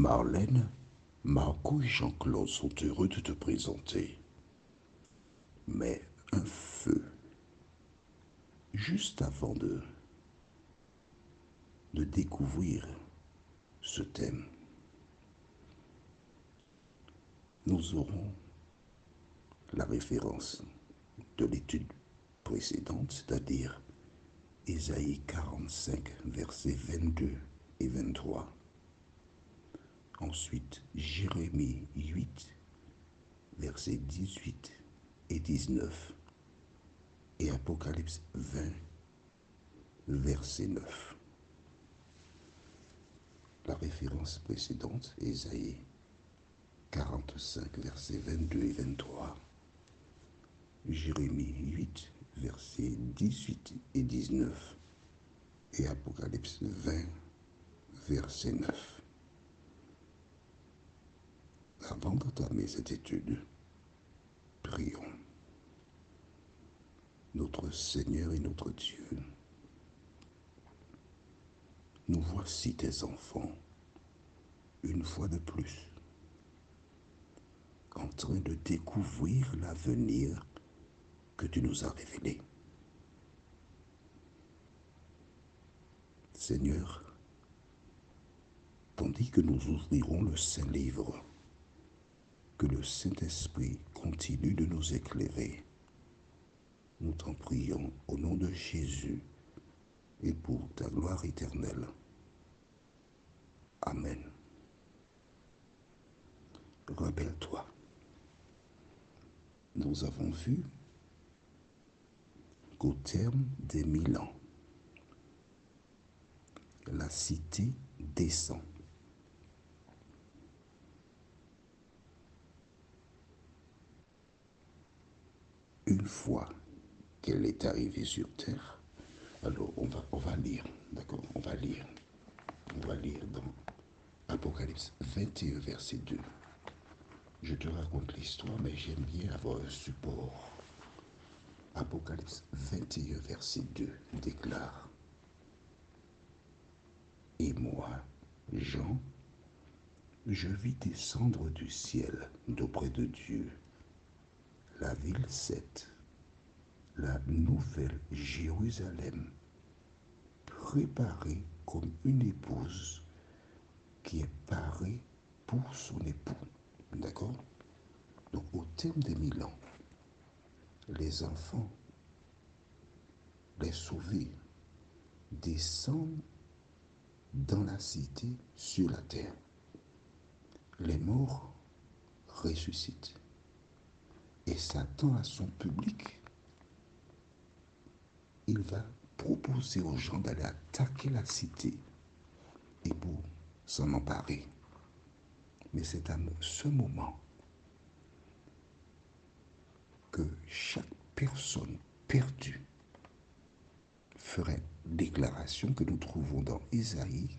Marlène, Marco et Jean-Claude sont heureux de te présenter. Mais un feu, juste avant de découvrir ce thème, nous aurons la référence de l'étude précédente, c'est-à-dire Ésaïe 45, versets 22 et 23. Ensuite, Jérémie 8, versets 18 et 19. Et Apocalypse 20, verset 9. La référence précédente, Ésaïe 45, versets 22 et 23. Jérémie 8, versets 18 et 19. Et Apocalypse 20, verset 9. Avant d'entamer cette étude, prions. Notre Seigneur et notre Dieu, nous voici tes enfants, une fois de plus, en train de découvrir l'avenir que tu nous as révélé. Seigneur, tandis que nous ouvrirons le Saint-Livre, que le Saint-Esprit continue de nous éclairer. Nous t'en prions au nom de Jésus et pour ta gloire éternelle. Amen. Rappelle-toi, nous avons vu qu'au terme des 1000 ans, la cité descend. Une fois qu'elle est arrivée sur terre, alors on va lire, d'accord? On va lire dans Apocalypse 21, verset 2. Je te raconte l'histoire, mais j'aime bien avoir un support. Apocalypse 21, verset 2 déclare: Et moi, Jean, je vis descendre du ciel d'auprès de Dieu la ville sainte, la nouvelle Jérusalem, préparée comme une épouse qui est parée pour son époux. D'accord? Donc au terme des 1000 ans, les enfants, les sauvés, descendent dans la cité sur la terre. Les morts ressuscitent. Et Satan à son public, il va proposer aux gens d'aller attaquer la cité et pour s'en emparer. Mais c'est à ce moment que chaque personne perdue ferait déclaration que nous trouvons dans Ésaïe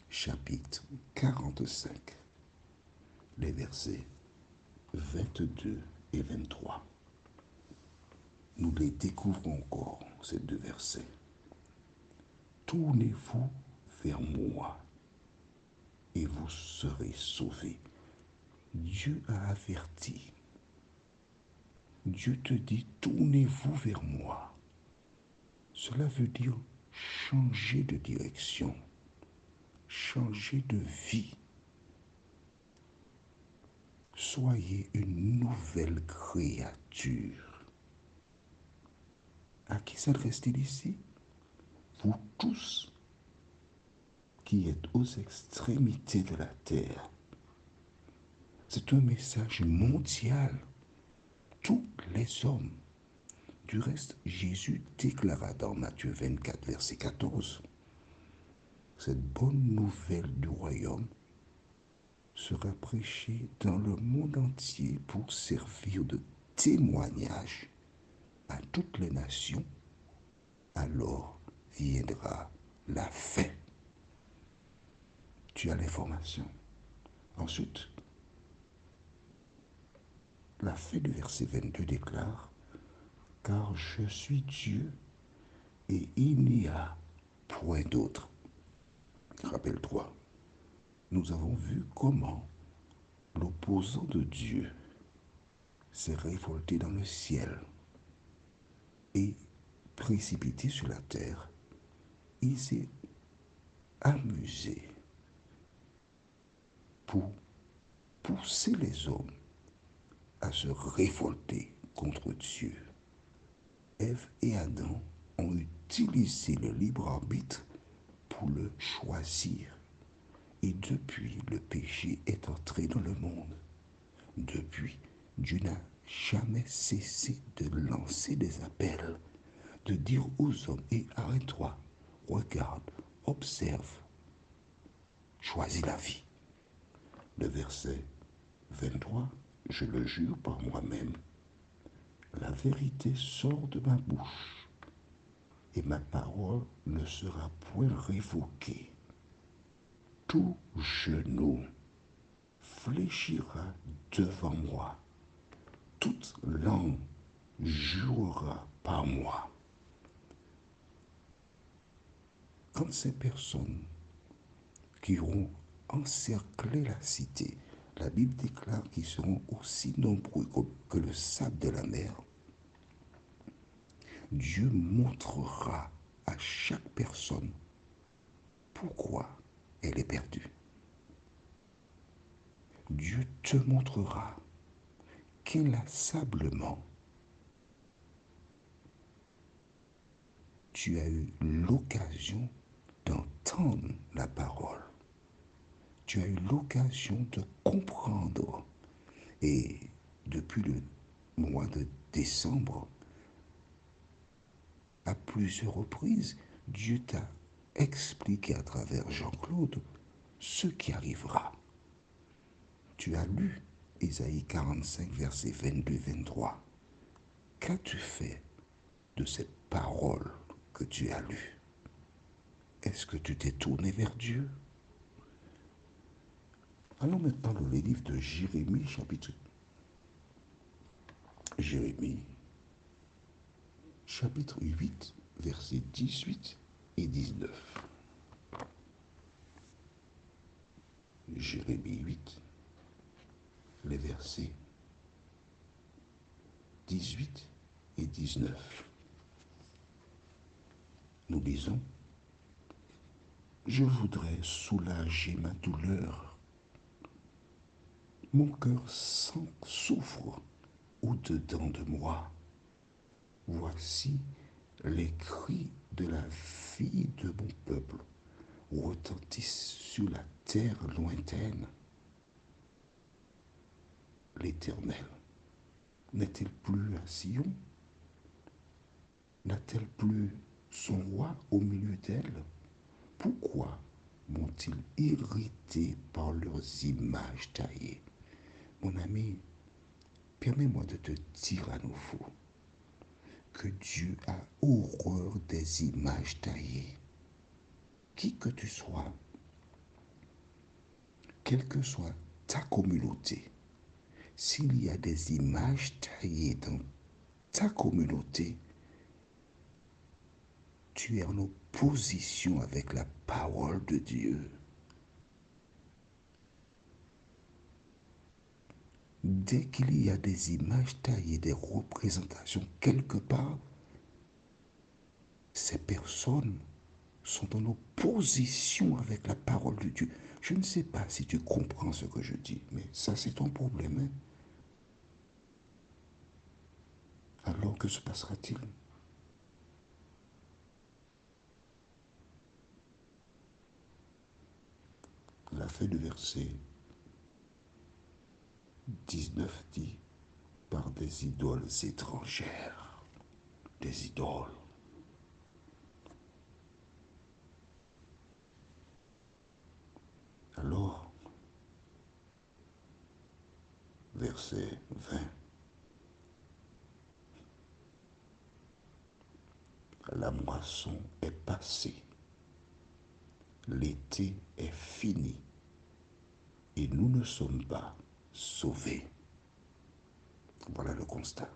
chapitre 45, les versets 22 et 23. Nous les découvrons encore, ces deux versets. Tournez-vous vers moi et vous serez sauvés. Dieu a averti. Dieu te dit, tournez-vous vers moi. Cela veut dire changer de direction, changer de vie. Soyez une nouvelle créature. À qui s'adresse-t-il ici? Vous tous qui êtes aux extrémités de la terre. C'est un message mondial. Tous les hommes. Du reste, Jésus déclara dans Matthieu 24, verset 14, cette bonne nouvelle du royaume sera prêchée dans le monde entier pour servir de témoignage à toutes les nations. Alors viendra la fin. Tu as l'information. Ensuite, la fin du verset 22 déclare: car je suis Dieu et il n'y a point d'autre. Rappelle-toi, nous avons vu comment l'opposant de Dieu s'est révolté dans le ciel et précipité sur la terre. Il s'est amusé pour pousser les hommes à se révolter contre Dieu. Ève et Adam ont utilisé le libre arbitre pour le choisir. Et depuis, le péché est entré dans le monde. Depuis, Dieu n'a jamais cessé de lancer des appels, de dire aux hommes, et arrête-toi, regarde, observe, choisis la vie. Le verset 23, je le jure par moi-même, la vérité sort de ma bouche, et ma parole ne sera point révoquée. Tout genou fléchira devant moi, toute langue jurera par moi. Quand ces personnes qui auront encerclé la cité, la Bible déclare qu'ils seront aussi nombreux que le sable de la mer, Dieu montrera à chaque personne pourquoi elle est perdue. Dieu te montrera qu'inlassablement tu as eu l'occasion d'entendre la parole. Tu as eu l'occasion de comprendre. Et depuis le mois de décembre, à plusieurs reprises, Dieu t'a expliqué à travers Jean-Claude ce qui arrivera. Tu as lu Ésaïe 45, versets 22-23. Qu'as-tu fait de cette parole que tu as lue? Est-ce que tu t'es tourné vers Dieu? Allons maintenant dans les livres de Jérémie, chapitre 8, versets 18 et 19. Jérémie 8, les versets 18 et 19. Nous lisons, je voudrais soulager ma douleur. Mon cœur souffre au-dedans de moi. Voici les cris de la fille de mon peuple retentissent sur la terre lointaine. L'Éternel n'est-il plus à Sion? N'a-t-elle plus son roi au milieu d'elle? Pourquoi m'ont-ils irrité par leurs images taillées? Mon ami, permets-moi de te dire à nouveau que Dieu a horreur des images taillées. Qui que tu sois, quelle que soit ta communauté, s'il y a des images taillées dans ta communauté, tu es en opposition avec la parole de Dieu. Dès qu'il y a des images taillées, des représentations quelque part, ces personnes sont en opposition avec la parole de Dieu. Je ne sais pas si tu comprends ce que je dis, mais ça c'est ton problème. Hein? Alors que se passera-t-il? La fin du verset 19 dit, par des idoles étrangères, des idoles. Alors, verset 20, la moisson est passée, l'été est fini, et nous ne sommes pas sauvés. Voilà le constat.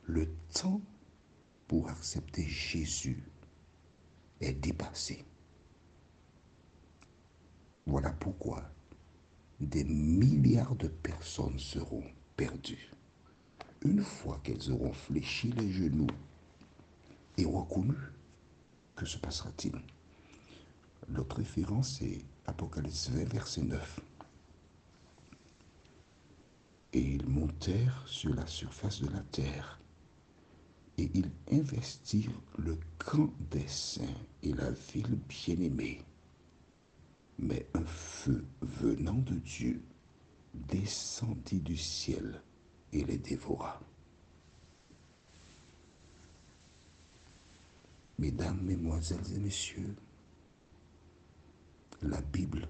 Le temps pour accepter Jésus est dépassé. Voilà pourquoi des milliards de personnes seront perdues. Une fois qu'elles auront fléchi les genoux et reconnu, que se passera-t-il? L'autre référence est Apocalypse 20, verset 9. Et ils montèrent sur la surface de la terre, et ils investirent le camp des saints et la ville bien-aimée. Mais un feu venant de Dieu descendit du ciel et les dévora. Mesdames, mesdemoiselles et messieurs, la Bible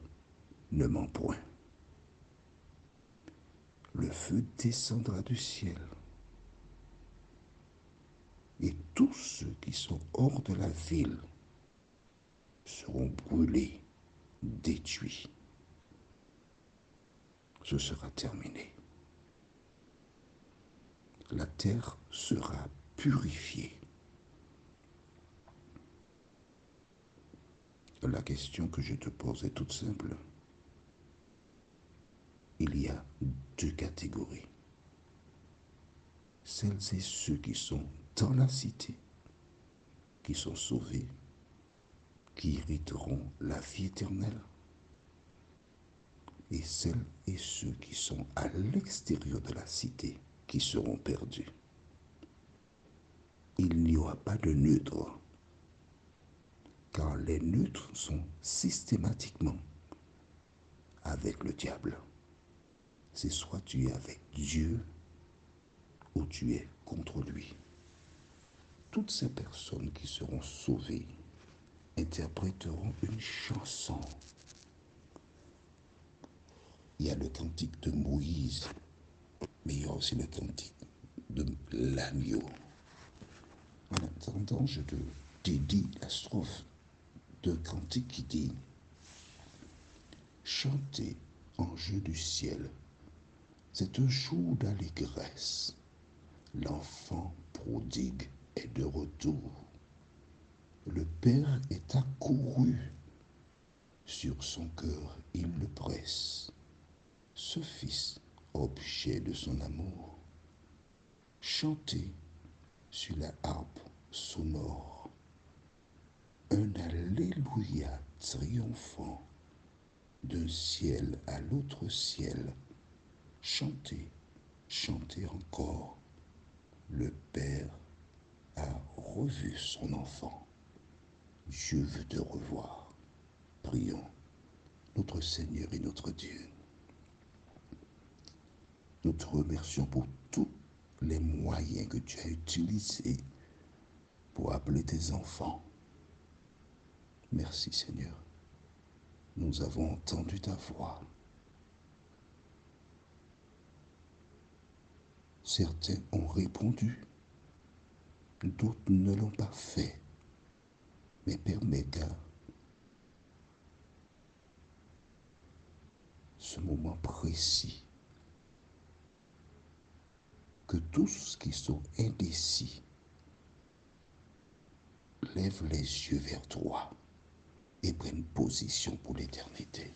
ne ment point. Le feu descendra du ciel et tous ceux qui sont hors de la ville seront brûlés, détruits. Ce sera terminé. La terre sera purifiée. La question que je te pose est toute simple. Il y a deux catégories. Celles et ceux qui sont dans la cité, qui sont sauvés, qui hériteront la vie éternelle, et celles et ceux qui sont à l'extérieur de la cité, qui seront perdus. Il n'y aura pas de neutre, car les neutres sont systématiquement avec le diable. C'est soit tu es avec Dieu ou tu es contre lui. Toutes ces personnes qui seront sauvées interpréteront une chanson. Il y a le cantique de Moïse, mais il y a aussi le cantique de l'agneau. En attendant, je te dédie la strophe de cantique qui dit « Chantez, anges du ciel, c'est un jour d'allégresse. L'enfant prodigue est de retour. Le Père est accouru. Sur son cœur, il le presse. Ce Fils, objet de son amour. Chantez sur la harpe sonore. Un Alléluia triomphant. D'un ciel à l'autre ciel. Chantez, chantez encore. Le Père a revu son enfant. Dieu veut te revoir. Prions, notre Seigneur et notre Dieu. Nous te remercions pour tous les moyens que tu as utilisés pour appeler tes enfants. Merci Seigneur. Nous avons entendu ta voix. Certains ont répondu, d'autres ne l'ont pas fait. Mais permets qu'à ce moment précis, que tous qui sont indécis lèvent les yeux vers toi et prennent position pour l'éternité.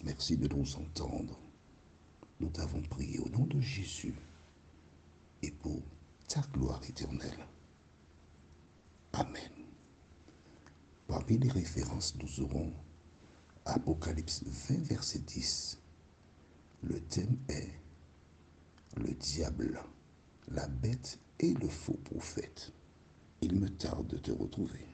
Merci de nous entendre. Nous t'avons prié au nom de Jésus et pour ta gloire éternelle. Amen. Parmi les références, nous aurons Apocalypse 20, verset 10. Le thème est le diable, la bête et le faux prophète. Il me tarde de te retrouver.